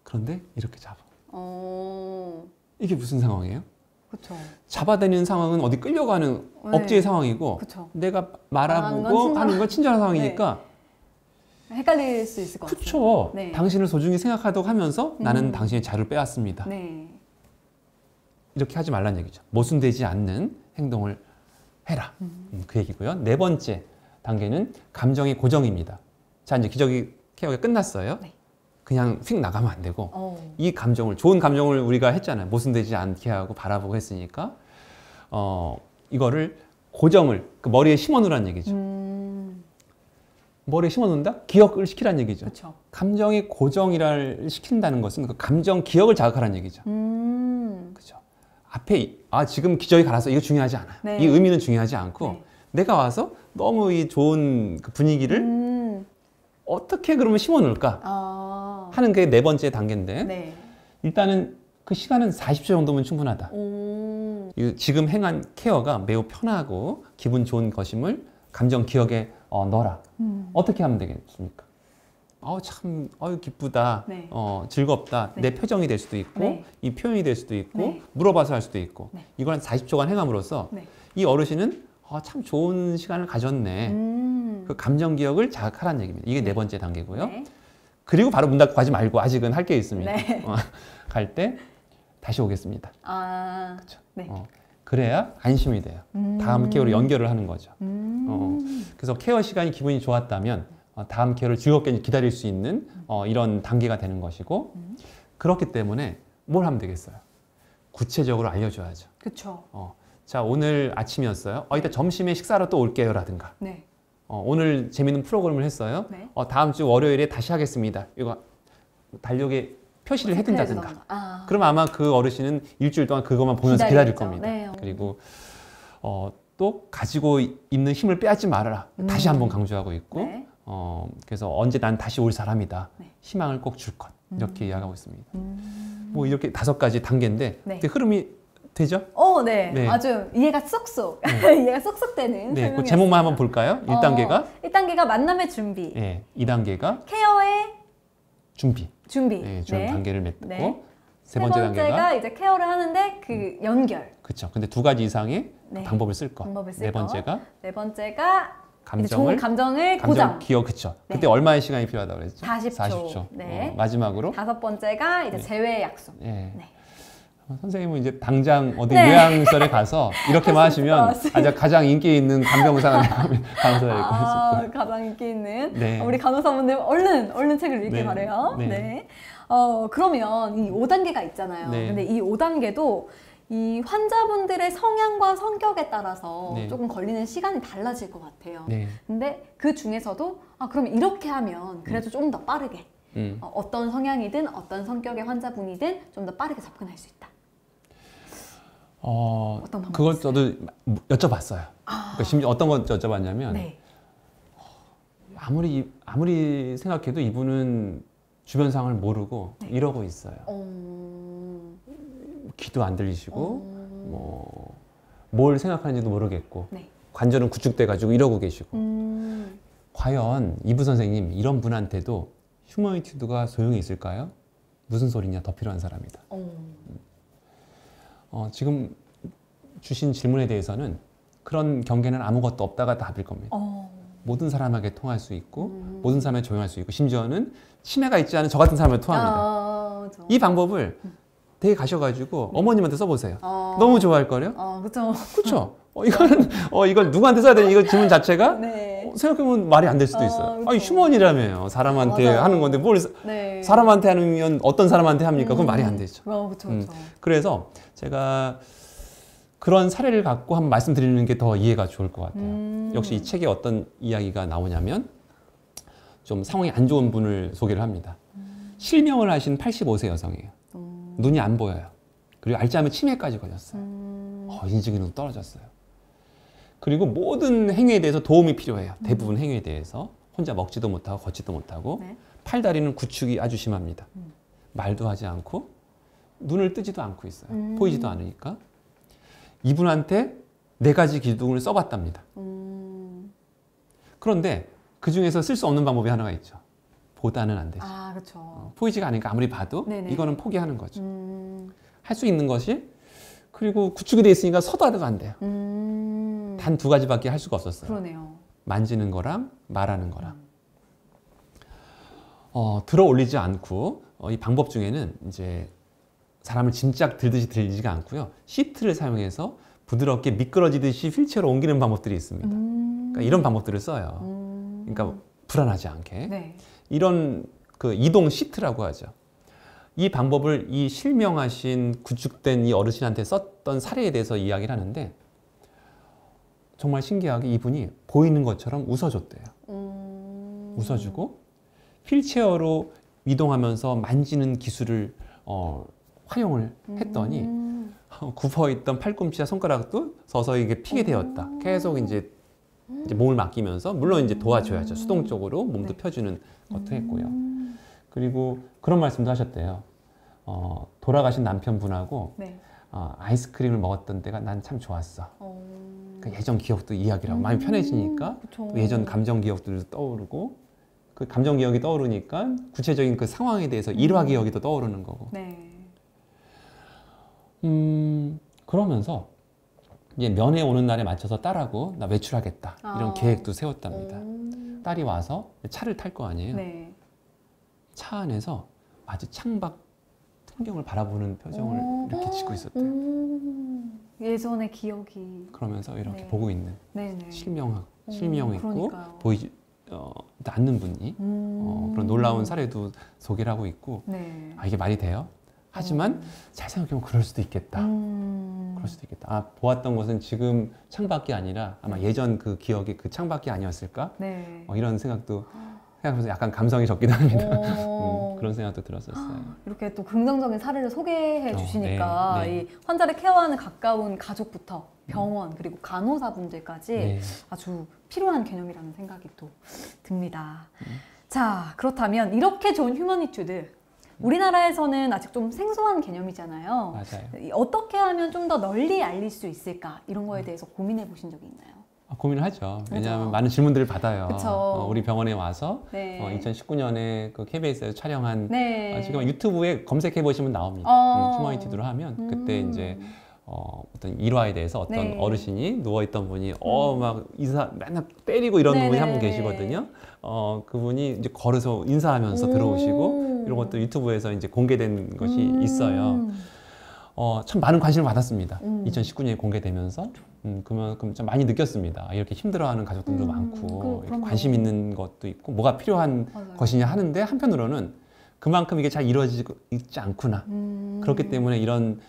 Speaker 2: 그런데 이렇게 잡아.
Speaker 1: 어.
Speaker 2: 이게 무슨 상황이에요?
Speaker 1: 그렇죠.
Speaker 2: 잡아다니는 상황은 어디 끌려가는
Speaker 1: 네.
Speaker 2: 억제의 상황이고
Speaker 1: 그쵸.
Speaker 2: 내가
Speaker 1: 건
Speaker 2: 말하고
Speaker 1: 친절-
Speaker 2: 하는 건 친절한 상황이니까
Speaker 1: 헷갈릴 수 있을 것 같아요.
Speaker 2: 그쵸.
Speaker 1: 네.
Speaker 2: 당신을 소중히 생각하도록 하면서 나는 당신의 자유를 빼앗습니다.
Speaker 1: 네.
Speaker 2: 이렇게 하지 말란 얘기죠. 모순되지 않는 행동을 해라. 그 얘기고요. 4번째 단계는 감정의 고정입니다. 자, 이제 기저귀 케어가 끝났어요.
Speaker 1: 네.
Speaker 2: 그냥 휙 나가면 안 되고 이 감정을 좋은 감정을 우리가 했잖아요. 모순되지 않게 하고 바라보고 했으니까 이거를 고정을 그 머리에 심어놓으란 얘기죠. 머리에 심어놓는다? 기억을 시키란 얘기죠.
Speaker 1: 그렇죠.
Speaker 2: 감정의 고정이를 시킨다는 것은 그 감정 기억을 자극하라는 얘기죠. 그렇죠. 앞에 지금 기저귀 갈아서 이거 중요하지 않아요.
Speaker 1: 네.
Speaker 2: 이 의미는 중요하지 않고
Speaker 1: 네.
Speaker 2: 내가 와서 너무 이 좋은 그 분위기를 어떻게 그러면 심어놓을까 하는 게 4번째 단계인데
Speaker 1: 네.
Speaker 2: 일단은 그 시간은 40초 정도면 충분하다. 이 지금 행한 케어가 매우 편하고 기분 좋은 것임을 감정 기억에 넣어라. 어떻게 하면 되겠습니까? 참, 기쁘다.
Speaker 1: 네.
Speaker 2: 즐겁다.
Speaker 1: 네.
Speaker 2: 내 표정이 될 수도 있고,
Speaker 1: 네.
Speaker 2: 이 표현이 될 수도 있고,
Speaker 1: 네.
Speaker 2: 물어봐서 할 수도 있고,
Speaker 1: 네.
Speaker 2: 이걸 한 40초간 행함으로써
Speaker 1: 네.
Speaker 2: 이 어르신은 참 좋은 시간을 가졌네. 그 감정 기억을 자극하라는 얘기입니다. 이게 4번째 단계고요.
Speaker 1: 네.
Speaker 2: 그리고 바로 문 닫고 가지 말고 아직은 할 게 있습니다.
Speaker 1: 네.
Speaker 2: 갈 때 다시 오겠습니다.
Speaker 1: 그렇죠. 네.
Speaker 2: 그래야 안심이 돼요. 다음 케어로 연결을 하는 거죠. 그래서 케어 시간이 기분이 좋았다면 다음 케어를 즐겁게 기다릴 수 있는 이런 단계가 되는 것이고 그렇기 때문에 뭘 하면 되겠어요? 구체적으로 알려줘야죠.
Speaker 1: 그렇죠.
Speaker 2: 자, 오늘 아침이었어요. 이따 점심에 식사로 또 올게요 라든가
Speaker 1: 네.
Speaker 2: 오늘 재밌는 프로그램을 했어요.
Speaker 1: 네.
Speaker 2: 다음 주 월요일에 다시 하겠습니다. 이거 달력에 표시를 해둔다든가.
Speaker 1: 체크해주던가. 아.
Speaker 2: 그럼 아마 그 어르신은 일주일 동안 그것만 보면서 기다릴
Speaker 1: 기다리겠죠.
Speaker 2: 겁니다.
Speaker 1: 네.
Speaker 2: 그리고 또 가지고 있는 힘을 빼앗지 말아라. 다시 한번 강조하고 있고
Speaker 1: 네.
Speaker 2: 그래서 언제 난 다시 올 사람이다.
Speaker 1: 네.
Speaker 2: 희망을 꼭 줄 것. 이렇게 이야기하고 있습니다. 뭐 이렇게 5가지 단계인데
Speaker 1: 네.
Speaker 2: 근데 흐름이 되죠?
Speaker 1: 네.
Speaker 2: 네.
Speaker 1: 아주 이해가 쏙쏙 이해가 쏙쏙 되는
Speaker 2: 네, 그
Speaker 1: 설명이었습니다.
Speaker 2: 제목만 한번 볼까요? 1단계가
Speaker 1: 1단계가 만남의 준비,
Speaker 2: 네, 2단계가
Speaker 1: 케어의
Speaker 2: 준비.
Speaker 1: 준비.
Speaker 2: 네, 좀 단계를 맺고
Speaker 1: 네.
Speaker 2: 세 번째 단계가
Speaker 1: 번째가 이제 케어를 하는데 그 연결.
Speaker 2: 그렇죠. 근데 2가지 이상의
Speaker 1: 네.
Speaker 2: 방법을 쓸 것.
Speaker 1: 방법을 쓸
Speaker 2: 네
Speaker 1: 것.
Speaker 2: 번째가
Speaker 1: 네 번째가 이제 좋은 감정을
Speaker 2: 감정
Speaker 1: 고정.
Speaker 2: 기억 그렇죠.
Speaker 1: 네.
Speaker 2: 그때 얼마의 시간이 필요하다고 그랬죠?
Speaker 1: 40초. 네.
Speaker 2: 마지막으로
Speaker 1: 5번째가 이제
Speaker 2: 네.
Speaker 1: 재회 약속.
Speaker 2: 네.
Speaker 1: 네.
Speaker 2: 선생님은 이제 당장 어디
Speaker 1: 네.
Speaker 2: 요양시설에 가서 이렇게만 하시면
Speaker 1: 맞습니다.
Speaker 2: 아주 가장 인기 있는 간병사가 간호사 될 거예요.
Speaker 1: 가장 인기 있는
Speaker 2: 네.
Speaker 1: 우리 간호사분들 얼른 책을 읽길
Speaker 2: 네.
Speaker 1: 바래요.
Speaker 2: 네.
Speaker 1: 네. 그러면 이 5단계가 있잖아요.
Speaker 2: 네.
Speaker 1: 근데 이 5단계도 이 환자분들의 성향과 성격에 따라서
Speaker 2: 네.
Speaker 1: 조금 걸리는 시간이 달라질 것 같아요.
Speaker 2: 네.
Speaker 1: 근데 그 중에서도 그럼 이렇게 하면 그래도 좀 더 빠르게 어떤 성향이든 어떤 성격의 환자분이든 좀 더 빠르게 접근할 수 있다. 어떤 방법이
Speaker 2: 그걸
Speaker 1: 있어요?
Speaker 2: 저도 여쭤봤어요. 그러니까 심지어 어떤 걸 여쭤봤냐면
Speaker 1: 네.
Speaker 2: 아무리 생각해도 이분은 주변 상황을 모르고
Speaker 1: 네.
Speaker 2: 이러고 있어요. 귀도 안 들리시고 뭐 뭘 생각하는지도 모르겠고
Speaker 1: 네.
Speaker 2: 관절은 구축돼 가지고 이러고 계시고 과연 이부 선생님 이런 분한테도 휴머니티드가 소용이 있을까요? 무슨 소리냐 더 필요한 사람이다. 지금 주신 질문에 대해서는 그런 경계는 아무것도 없다가 답일 겁니다. 모든 사람에게 통할 수 있고 모든 사람에게 적용할 수 있고 심지어는 치매가 있지 않은 저 같은 사람을 통합니다. 이 방법을 댁에 가셔가지고 어머님한테 써보세요. 너무 좋아할걸요?
Speaker 1: 그렇죠.
Speaker 2: 그렇죠. 이건 누구한테 써야 되냐 이거 질문 자체가
Speaker 1: 네.
Speaker 2: 생각해보면 말이 안 될 수도 있어요.
Speaker 1: 그쵸.
Speaker 2: 아니 휴먼이라며요. 사람한테
Speaker 1: 맞아요.
Speaker 2: 하는 건데 뭘
Speaker 1: 네.
Speaker 2: 사람한테 하면 어떤 사람한테 합니까? 그건 말이 안 되죠.
Speaker 1: 그렇죠.
Speaker 2: 그래서 제가 그런 사례를 갖고 한번 말씀드리는 게 더 이해가 좋을 것 같아요. 역시 이 책에 어떤 이야기가 나오냐면 좀 상황이 안 좋은 분을 소개를 합니다. 실명을 하신 85세 여성이에요. 눈이 안 보여요. 그리고 알츠하이머 치매까지 걸렸어요. 인지기능도 떨어졌어요. 그리고 모든 행위에 대해서 도움이 필요해요. 대부분 행위에 대해서. 혼자 먹지도 못하고 걷지도 못하고
Speaker 1: 네.
Speaker 2: 팔다리는 구축이 아주 심합니다. 말도 하지 않고 눈을 뜨지도 않고 있어요. 보이지도 않으니까. 이분한테 4가지 기둥을 써봤답니다. 그런데 그 중에서 쓸 수 없는 방법이 하나가 있죠. 보다는 안 되죠.
Speaker 1: 그렇죠.
Speaker 2: 보이지가 않으니까 아무리 봐도
Speaker 1: 네네.
Speaker 2: 이거는 포기하는 거죠. 할 수 있는 것이 그리고 구축이 돼 있으니까 서다도 안 돼요. 단 2가지밖에 할 수가 없었어요.
Speaker 1: 그러네요.
Speaker 2: 만지는 거랑 말하는 거랑. 들어 올리지 않고 이 방법 중에는 이제 사람을 짐짝 들듯이 들리지가 않고요. 시트를 사용해서 부드럽게 미끄러지듯이 휠체어로 옮기는 방법들이 있습니다. 그러니까 이런 방법들을 써요. 그러니까 불안하지 않게.
Speaker 1: 네.
Speaker 2: 이런 그 이동 시트라고 하죠. 이 방법을 이 실명하신 구축된 이 어르신한테 썼던 사례에 대해서 이야기를 하는데 정말 신기하게 이분이 보이는 것처럼 웃어줬대요. 웃어주고 휠체어로 이동하면서 만지는 기술을 활용을 했더니 굽어있던 팔꿈치와 손가락도 서서히 이게 피게 되었다. 계속 이제 몸을 맡기면서 물론 이제 도와줘야죠. 수동적으로 몸도 펴주는 것도 했고요. 그리고 그런 말씀도 하셨대요. 돌아가신 남편분하고
Speaker 1: 네.
Speaker 2: 아이스크림을 먹었던 때가 난 참 좋았어. 그 예전 기억도 이야기를 하고 마음이 편해지니까
Speaker 1: 그쵸.
Speaker 2: 또 예전 감정 기억들도 떠오르고 그 감정 기억이 떠오르니까 구체적인 그 상황에 대해서 일화 기억이 또 떠오르는 거고.
Speaker 1: 네.
Speaker 2: 그러면서 이제 면회 오는 날에 맞춰서 딸하고 나 외출하겠다 이런 계획도 세웠답니다. 딸이 와서 차를 탈 거 아니에요.
Speaker 1: 네.
Speaker 2: 차 안에서 아주 창밖 풍경을 바라보는 표정을 이렇게 짓고 있었대요.
Speaker 1: 예전의 기억이.
Speaker 2: 그러면서 이렇게
Speaker 1: 네.
Speaker 2: 보고 있는
Speaker 1: 네네.
Speaker 2: 실명 있고
Speaker 1: 그러니까요.
Speaker 2: 보이지 않는 분이 그런 놀라운 사례도 소개를 하고 있고
Speaker 1: 네.
Speaker 2: 이게 말이 돼요? 하지만 잘 생각해보면 그럴 수도 있겠다. 그럴 수도 있겠다. 보았던 것은 지금 창밖이 아니라 아마 예전 그 기억이 그 창밖이 아니었을까?
Speaker 1: 네.
Speaker 2: 이런 생각도 생각하면서 약간 감성이 적기도 합니다. 그런 생각도 들었었어요.
Speaker 1: 이렇게 또 긍정적인 사례를 소개해 주시니까
Speaker 2: 네, 네.
Speaker 1: 이 환자를 케어하는 가까운 가족부터 병원 그리고 간호사분들까지
Speaker 2: 네.
Speaker 1: 아주 필요한 개념이라는 생각이 또 듭니다. 자, 그렇다면 이렇게 좋은 휴머니튜드 우리나라에서는 아직 좀 생소한 개념이잖아요.
Speaker 2: 맞아요.
Speaker 1: 어떻게 하면 좀 더 널리 알릴 수 있을까? 이런 거에 대해서 고민해 보신 적이 있나요?
Speaker 2: 고민을 하죠. 왜냐하면
Speaker 1: 그죠?
Speaker 2: 많은 질문들을 받아요.
Speaker 1: 그쵸.
Speaker 2: 우리 병원에 와서
Speaker 1: 네.
Speaker 2: 2019년에 그 KBS에서 촬영한
Speaker 1: 네.
Speaker 2: 지금 유튜브에 검색해 보시면 나옵니다. 휴머니티드로 하면 그때 이제 어떤 일화에 대해서 어떤
Speaker 1: 네.
Speaker 2: 어르신이 누워있던 분이 막 인사 맨날 때리고 이런 분이 한 분 계시거든요. 그분이 이제 걸어서 인사하면서 들어오시고 이런 것도 유튜브에서 이제 공개된 것이 있어요. 참 많은 관심을 받았습니다. 2019년에 공개되면서 그만큼 좀 많이 느꼈습니다. 이렇게 힘들어하는 가족들도 많고 이렇게 관심 있는 것도 있고 뭐가 필요한
Speaker 1: 맞아요.
Speaker 2: 것이냐 하는데 한편으로는 그만큼 이게 잘 이루어지고 있지 않구나. 그렇기 때문에 이런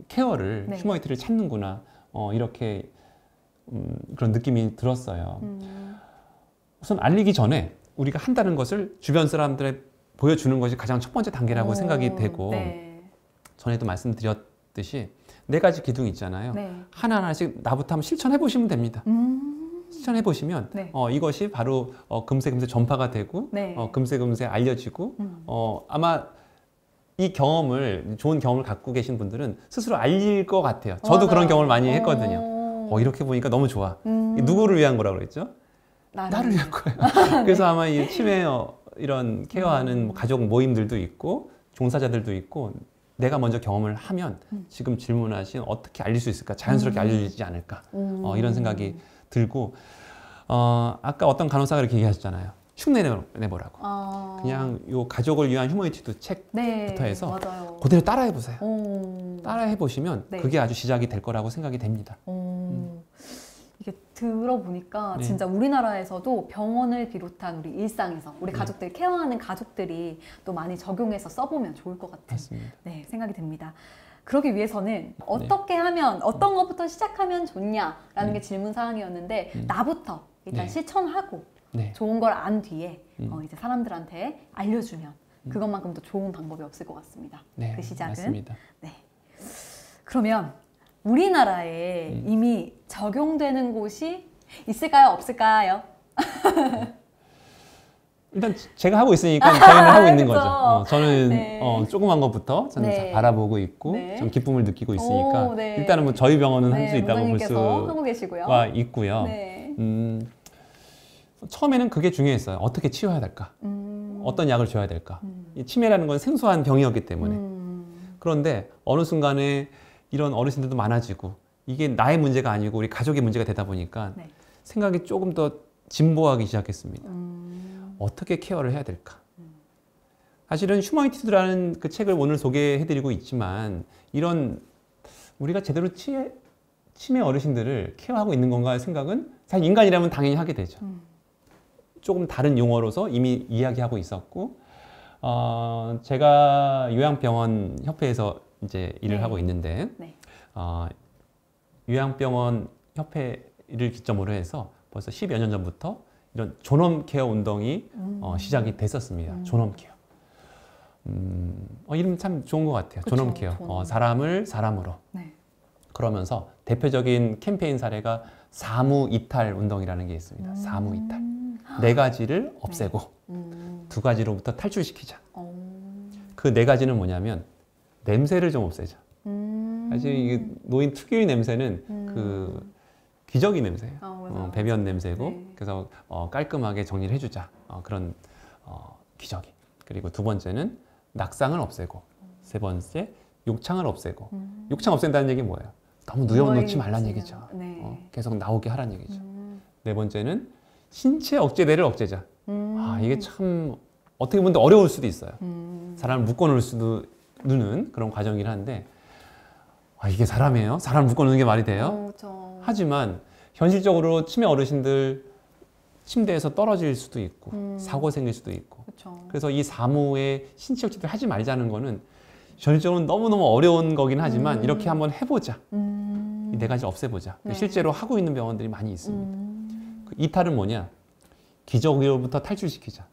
Speaker 2: 케어를
Speaker 1: 네.
Speaker 2: 휴머니티를 찾는구나. 이렇게 그런 느낌이 들었어요. 우선 알리기 전에 우리가 한다는 것을 주변 사람들에 보여주는 것이 가장 첫 번째 단계라고 생각이 되고
Speaker 1: 네.
Speaker 2: 전에도 말씀드렸듯이 4가지 기둥이 있잖아요.
Speaker 1: 네.
Speaker 2: 하나하나씩 나부터 한번 실천해 보시면 됩니다. 실천해 보시면
Speaker 1: 네.
Speaker 2: 이것이 바로 금세 전파가 되고
Speaker 1: 네.
Speaker 2: 금세 알려지고 아마 이 경험을 좋은 경험을 갖고 계신 분들은 스스로 알릴 것 같아요. 저도
Speaker 1: 맞아요.
Speaker 2: 그런 경험을 많이 했거든요. 이렇게 보니까 너무 좋아. 누구를 위한 거라고 그랬죠? 나를 위한 거예요. 그래서 아마 이 치매 이런 케어하는 가족 모임들도 있고 종사자들도 있고 내가 먼저 경험을 하면 지금 질문하신 어떻게 알릴 수 있을까? 자연스럽게 알려지지 않을까? 이런 생각이 들고 아까 어떤 간호사가 이렇게 얘기하셨잖아요. 흉내 내보라고. 그냥 요 가족을 위한 휴머니티드 책부터
Speaker 1: 네,
Speaker 2: 해서
Speaker 1: 맞아요.
Speaker 2: 그대로 따라해 보세요.
Speaker 1: 오.
Speaker 2: 따라해 보시면
Speaker 1: 네.
Speaker 2: 그게 아주 시작이 될 거라고 생각이 됩니다.
Speaker 1: 이게 들어보니까
Speaker 2: 네.
Speaker 1: 진짜 우리나라에서도 병원을 비롯한 우리 일상에서 우리 가족들 케어하는 가족들이 또 많이 적용해서 써보면 좋을 것 같은
Speaker 2: 맞습니다.
Speaker 1: 네, 생각이 듭니다. 그러기 위해서는 어떻게 하면 어떤 것부터 시작하면 좋냐라는 게 질문 사항이었는데 나부터 일단
Speaker 2: 네.
Speaker 1: 실천하고
Speaker 2: 네.
Speaker 1: 좋은 걸 안 뒤에 이제 사람들한테 알려주면 그것만큼도 좋은 방법이 없을 것 같습니다.
Speaker 2: 네,
Speaker 1: 그 시작은.
Speaker 2: 맞습니다.
Speaker 1: 네. 그러면 우리나라에 이미 적용되는 곳이 있을까요? 없을까요?
Speaker 2: 일단 제가 하고 있으니까 저희는 하고 있는
Speaker 1: 그쵸.
Speaker 2: 거죠. 저는
Speaker 1: 네.
Speaker 2: 조그만 것부터 저는
Speaker 1: 네.
Speaker 2: 바라보고 있고
Speaker 1: 네.
Speaker 2: 좀 기쁨을 느끼고 있으니까
Speaker 1: 오, 네.
Speaker 2: 일단은 뭐 저희 병원은 할 수
Speaker 1: 네,
Speaker 2: 있다고 볼
Speaker 1: 원장님께서 하고 계시고요.
Speaker 2: 수가 있고요.
Speaker 1: 네.
Speaker 2: 처음에는 그게 중요했어요. 어떻게 치료해야 될까? 어떤 약을 줘야 될까? 이 치매라는 건 생소한 병이었기 때문에. 그런데 어느 순간에 이런 어르신들도 많아지고 이게 나의 문제가 아니고 우리 가족의 문제가 되다 보니까
Speaker 1: 네.
Speaker 2: 생각이 조금 더 진보하기 시작했습니다. 어떻게 케어를 해야 될까? 사실은 휴머니티드라는 그 책을 오늘 소개해드리고 있지만 이런 우리가 제대로 치매 어르신들을 케어하고 있는 건가 생각은 사실 인간이라면 당연히 하게 되죠. 조금 다른 용어로서 이미 이야기하고 있었고 제가 요양병원 협회에서 이제 일을
Speaker 1: 네.
Speaker 2: 하고 있는데
Speaker 1: 네.
Speaker 2: 요양병원 협회를 기점으로 해서 벌써 10여 년 전부터 이런 존엄 케어 운동이 시작이 됐었습니다. 존엄 케어. 이름 참 좋은 것 같아요.
Speaker 1: 그쵸,
Speaker 2: 존엄 케어.
Speaker 1: 존엄.
Speaker 2: 사람을 사람으로.
Speaker 1: 네.
Speaker 2: 그러면서 대표적인 캠페인 사례가 사무 이탈 운동이라는 게 있습니다. 사무 이탈. 4가지를 없애고 2가지로부터 탈출시키자. 그 4가지는 뭐냐면 냄새를 좀 없애자. 사실 이게 노인 특유의 냄새는 그 기저귀 냄새예요. 배변 냄새고
Speaker 1: 네.
Speaker 2: 그래서 깔끔하게 정리를 해주자. 그런 기저귀. 그리고 2번째는 낙상을 없애고 3번째 욕창을 없애고 욕창 없앤다는 얘기는 뭐예요? 너무 누워놓지 말란 얘기죠.
Speaker 1: 네.
Speaker 2: 계속 나오게 하란 얘기죠. 4번째는 신체 억제대를 억제자. 이게 참 어떻게 보면 어려울 수도 있어요. 사람을 묶어놓을 수도 누는 그런 과정이긴 한데 이게 사람이에요? 사람을 묶어놓는 게 말이 돼요? 하지만 현실적으로 치매 어르신들 침대에서 떨어질 수도 있고 사고 생길 수도 있고
Speaker 1: 그쵸.
Speaker 2: 그래서 이 사무의 신체 억제를 하지 말자는 거는 현실적으로 너무너무 어려운 거긴 하지만 이렇게 한번 해보자. 이 4가지 없애보자.
Speaker 1: 네.
Speaker 2: 실제로 하고 있는 병원들이 많이 있습니다. 그 이탈은 뭐냐? 기저귀로부터 탈출시키자.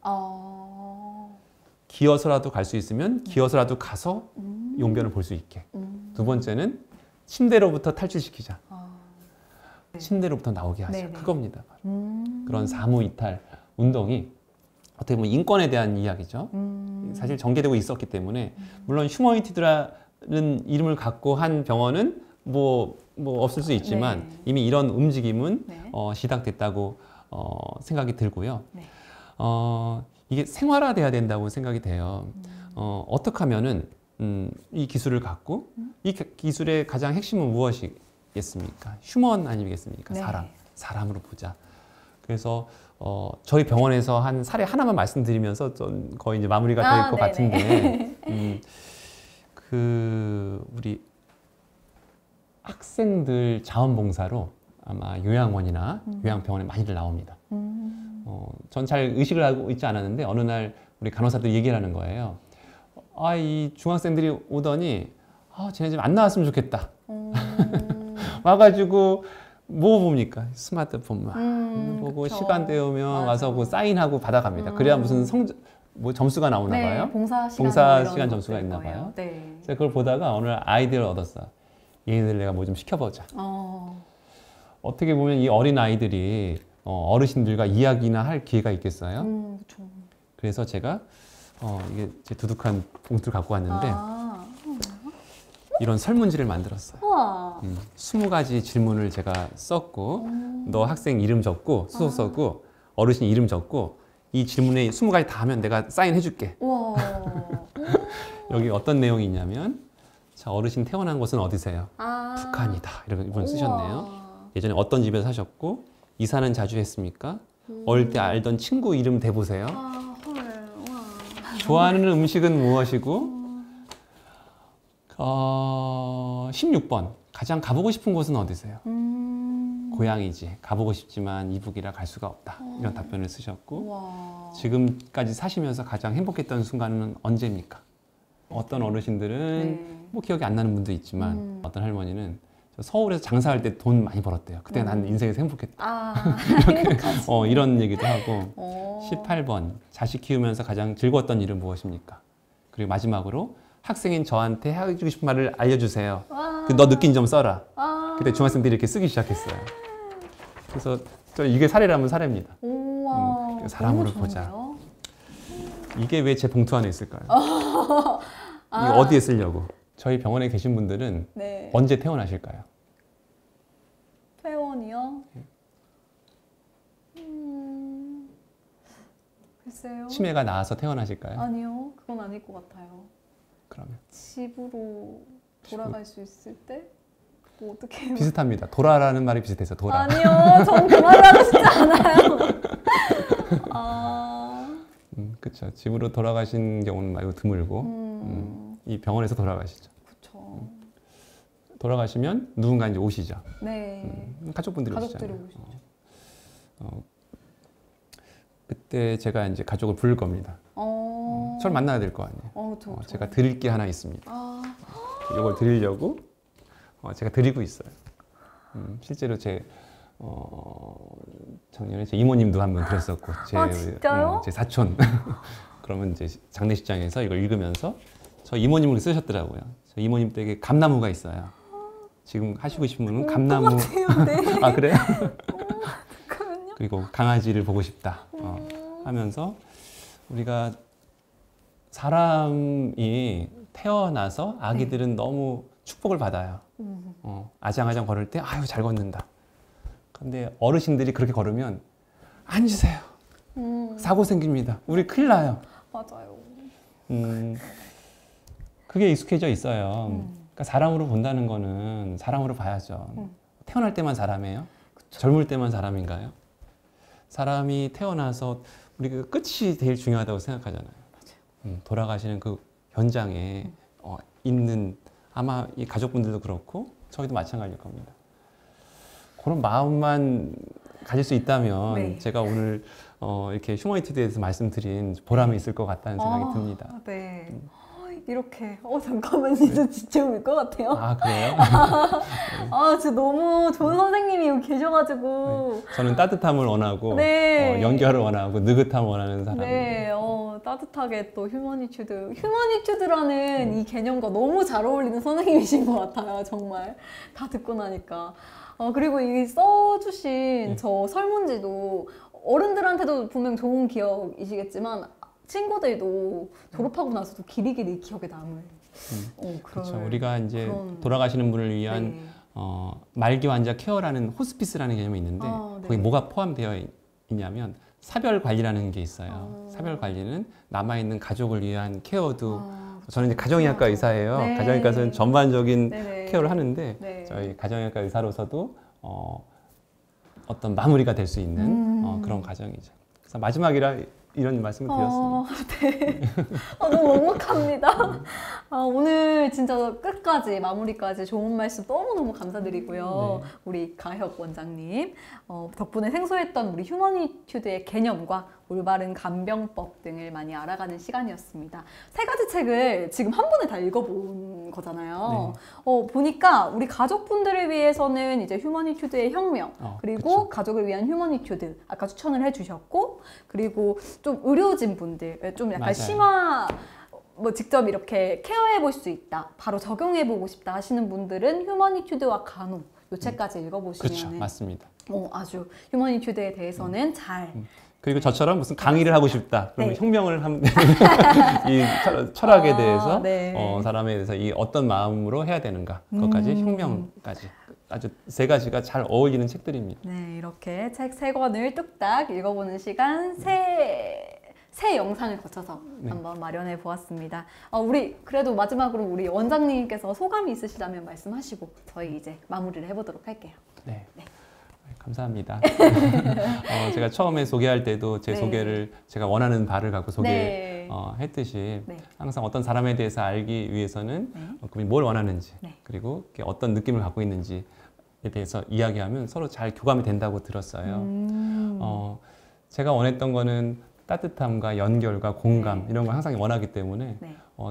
Speaker 2: 기어서라도 갈 수 있으면 기어서라도 가서 용변을 볼 수 있게. 두 번째는 침대로부터 탈출시키자. 침대로부터 나오게 하자. 그겁니다. 그런 사무이탈 운동이 어떻게 보면 인권에 대한 이야기죠. 사실 전개되고 있었기 때문에 물론 휴머니티드라는 이름을 갖고 한 병원은 뭐 없을 수 있지만 이미 이런 움직임은 시작됐다고 생각이 들고요. 이게 생활화돼야 된다고 생각이 돼요. 어떻게 하면은 이 기술을 갖고 이 기술의 가장 핵심은 무엇이겠습니까? 휴먼 아니겠습니까? 사람으로 보자. 그래서 저희 병원에서 한 사례 하나만 말씀드리면서 좀 거의 이제 마무리가 될 것 같은데 우리 학생들 자원봉사로 아마 요양원이나 요양병원에 많이들 나옵니다. 전 잘 의식을 하고 있지 않았는데 어느 날 우리 간호사들이 얘기를 하는 거예요. 이 중학생들이 오더니 쟤네 집 안 나왔으면 좋겠다. 와가지고 뭐 봅니까? 스마트폰만 보고 시간 때우면 와서 그 사인하고 받아갑니다. 그래야 무슨 점수가 나오나 봐요.
Speaker 1: 봉사
Speaker 2: 시간 점수가 있나 봐요. 제가 그걸 보다가 오늘 아이디어를 얻었어요. 얘네들 내가 뭐 좀 시켜보자. 어떻게 보면 이 어린 아이들이 어르신들과 이야기나 할 기회가 있겠어요? 그래서 제가 이게 제 두둑한 봉투를 갖고 왔는데 이런 설문지를 만들었어요. 20가지 질문을 제가 썼고 너 학생 이름 적고 수소 썼고 어르신 이름 적고 이 질문에 20가지 다 하면 내가 사인해 줄게. 여기 어떤 내용이 있냐면 자, 어르신 태어난 곳은 어디세요? 북한이다. 이렇게 이분 쓰셨네요. 예전에 어떤 집에서 사셨고 이사는 자주 했습니까? 어릴 때 알던 친구 이름 대보세요. 좋아하는 음식은 무엇이고 16번 가장 가보고 싶은 곳은 어디세요? 고향이지. 가보고 싶지만 이북이라 갈 수가 없다. 이런 답변을 쓰셨고 지금까지 사시면서 가장 행복했던 순간은 언제입니까? 어떤 어르신들은 뭐 기억이 안 나는 분도 있지만 어떤 할머니는 서울에서 장사할 때 돈 많이 벌었대요. 그때 난 인생에서 행복했다. 이런 얘기도 하고 18번 자식 키우면서 가장 즐거웠던 일은 무엇입니까? 그리고 마지막으로 학생인 저한테 해주고 싶은 말을 알려주세요. 너 느낀 점 써라. 그때 중학생들이 이렇게 쓰기 시작했어요. 그래서 이게 사례라면 사례입니다. 사람으로 보자. 이게 왜 제 봉투 안에 있을까요? 이거 어디에 쓰려고? 저희 병원에 계신 분들은 언제 태어나실까요?
Speaker 1: 퇴원이요? 글쎄요.
Speaker 2: 치매가 나와서 태어나실까요?
Speaker 1: 아니요. 그건 아닐 것 같아요.
Speaker 2: 그러면?
Speaker 1: 집으로 돌아갈 수 있을 때? 뭐 어떻게 해요?
Speaker 2: 비슷합니다. 돌아라는 말이 비슷해서 돌아.
Speaker 1: 아니요. 전 그 말을 하고 싶지 않아요.
Speaker 2: 그렇죠. 집으로 돌아가신 경우는 말고 드물고 이 병원에서 돌아가시죠.
Speaker 1: 그렇죠.
Speaker 2: 돌아가시면 누군가 이제 오시죠. 가족분들이 오시죠. 그때 제가 이제 가족을 부를 겁니다. 저를 만나야 될 거 아니에요. 제가 드릴 게 하나 있습니다. 이걸 드리려고 제가 드리고 있어요. 실제로 작년에 제 이모님도 한 번 드렸었고,
Speaker 1: 진짜요?
Speaker 2: 제 사촌. 그러면 이제 장례식장에서 이걸 읽으면서 저 이모님을 쓰셨더라고요. 저 이모님 댁에 감나무가 있어요. 지금 하시고 싶은 분은 감나무.
Speaker 1: 똑같아요,
Speaker 2: 아, 그래요? 그리고 강아지를 보고 싶다. 하면서 우리가 사람이 태어나서 아기들은 너무 축복을 받아요. 아장아장 걸을 때 아유 잘 걷는다. 근데 어르신들이 그렇게 걸으면 앉으세요. 사고 생깁니다. 우리 큰일 나요.
Speaker 1: 맞아요.
Speaker 2: 그게 익숙해져 있어요. 그러니까 사람으로 본다는 거는 사람으로 봐야죠. 태어날 때만 사람이에요? 그쵸. 젊을 때만 사람인가요? 사람이 태어나서 우리가 끝이 제일 중요하다고 생각하잖아요. 돌아가시는 그 현장에 있는 아마 이 가족분들도 그렇고 저희도 마찬가지일 겁니다. 그런 마음만 가질 수 있다면 제가 오늘 이렇게 휴머니티에 대해서 말씀드린 보람이 있을 것 같다는 생각이 듭니다.
Speaker 1: 이렇게 잠깐만 진짜 울 것 같아요.
Speaker 2: 아, 그래요?
Speaker 1: 진짜 너무 좋은 선생님이 여기 계셔가지고.
Speaker 2: 네. 저는 따뜻함을 원하고
Speaker 1: 네.
Speaker 2: 연결을 원하고 느긋함을 원하는 사람입니다.
Speaker 1: 네, 따뜻하게 또 휴머니튜드라는 이 개념과 너무 잘 어울리는 선생님이신 것 같아요. 정말 다 듣고 나니까. 그리고 이 써주신 저 설문지도 어른들한테도 분명 좋은 기억이시겠지만 친구들도 졸업하고 나서도 길이길이 기억에 남을.
Speaker 2: 그렇죠. 우리가 이제 돌아가시는 분을 위한
Speaker 1: 네.
Speaker 2: 말기 환자 케어라는 호스피스라는 개념이 있는데
Speaker 1: 네.
Speaker 2: 거기 뭐가 포함되어 있냐면 사별 관리라는 게 있어요. 사별 관리는 남아있는 가족을 위한 케어도 저는 이제 가정의학과 의사예요.
Speaker 1: 네.
Speaker 2: 가정의학과에서는 전반적인
Speaker 1: 네네.
Speaker 2: 케어를 하는데
Speaker 1: 네.
Speaker 2: 저희 가정의학과 의사로서도 어떤 마무리가 될 수 있는 그런 과정이죠. 그래서 마지막이라 이런 말씀을 드렸습니다.
Speaker 1: 네. 너무 먹먹합니다. 오늘 진짜 끝까지 마무리까지 좋은 말씀 너무너무 감사드리고요.
Speaker 2: 네.
Speaker 1: 우리 가혁 원장님 덕분에 생소했던 우리 휴머니튜드의 개념과 올바른 간병법 등을 많이 알아가는 시간이었습니다. 3가지 책을 지금 한 번에 다 읽어본 거잖아요. 네. 보니까 우리 가족분들을 위해서는 이제 휴머니튜드의 혁명, 그리고 그쵸. 가족을 위한 휴머니튜드 아까 추천을 해주셨고, 그리고 좀 의료진 분들 좀 약간
Speaker 2: 맞아요.
Speaker 1: 심화 직접 이렇게 케어해 볼 수 있다, 바로 적용해 보고 싶다 하시는 분들은 휴머니튜드와 간호 이 책까지 읽어보시면
Speaker 2: 그렇죠, 맞습니다.
Speaker 1: 아주 휴머니튜드에 대해서는 잘
Speaker 2: 그리고 저처럼 무슨 강의를 하고 싶다. 그러면
Speaker 1: 네.
Speaker 2: 혁명을 하면 이 철학에 대해서
Speaker 1: 네.
Speaker 2: 사람에 대해서 이 어떤 마음으로 해야 되는가 그것까지 혁명까지 아주 3가지가 잘 어울리는 책들입니다.
Speaker 1: 네, 이렇게 책 3권을 뚝딱 읽어보는 시간 새 영상을 거쳐서 한번 마련해 보았습니다. 우리 그래도 마지막으로 우리 원장님께서 소감이 있으시다면 말씀하시고 저희 이제 마무리를 해보도록 할게요.
Speaker 2: 네. 감사합니다. 제가 처음에 소개할 때도 제 소개를 제가 원하는 바를 갖고 소개했듯이 항상 어떤 사람에 대해서 알기 위해서는 그분이 뭘 원하는지 그리고 어떤 느낌을 갖고 있는지에 대해서 이야기하면 서로 잘 교감이 된다고 들었어요. 제가 원했던 거는 따뜻함과 연결과 공감 이런 걸 항상 원하기 때문에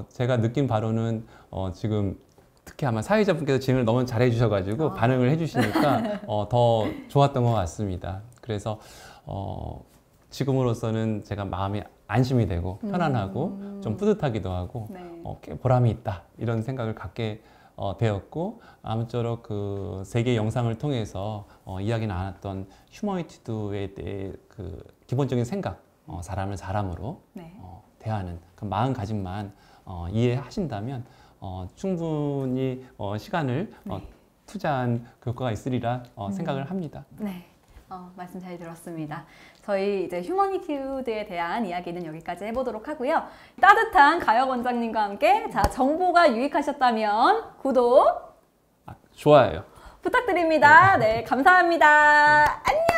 Speaker 2: 제가 느낀 바로는 지금 특히 아마 사회자분께서 진행을 너무 잘해 주셔가지고 반응을 해주시니까 더 좋았던 것 같습니다. 그래서 지금으로서는 제가 마음이 안심이 되고 편안하고 좀 뿌듯하기도 하고 보람이 있다 이런 생각을 갖게 되었고, 아무쪼록 그 3개의 영상을 통해서 이야기 나눴던 휴머니튜드에 대해 그 기본적인 생각, 사람을 사람으로 대하는 그 마음가짐만 이해하신다면 충분히 시간을 투자한 효과가 있으리라 생각을 합니다.
Speaker 1: 네, 말씀 잘 들었습니다. 저희 이제 휴머니튜드에 대한 이야기는 여기까지 해보도록 하고요. 따뜻한 가혁 원장님과 함께 정보가 유익하셨다면 구독,
Speaker 2: 좋아요
Speaker 1: 부탁드립니다. 네, 감사합니다. 안녕.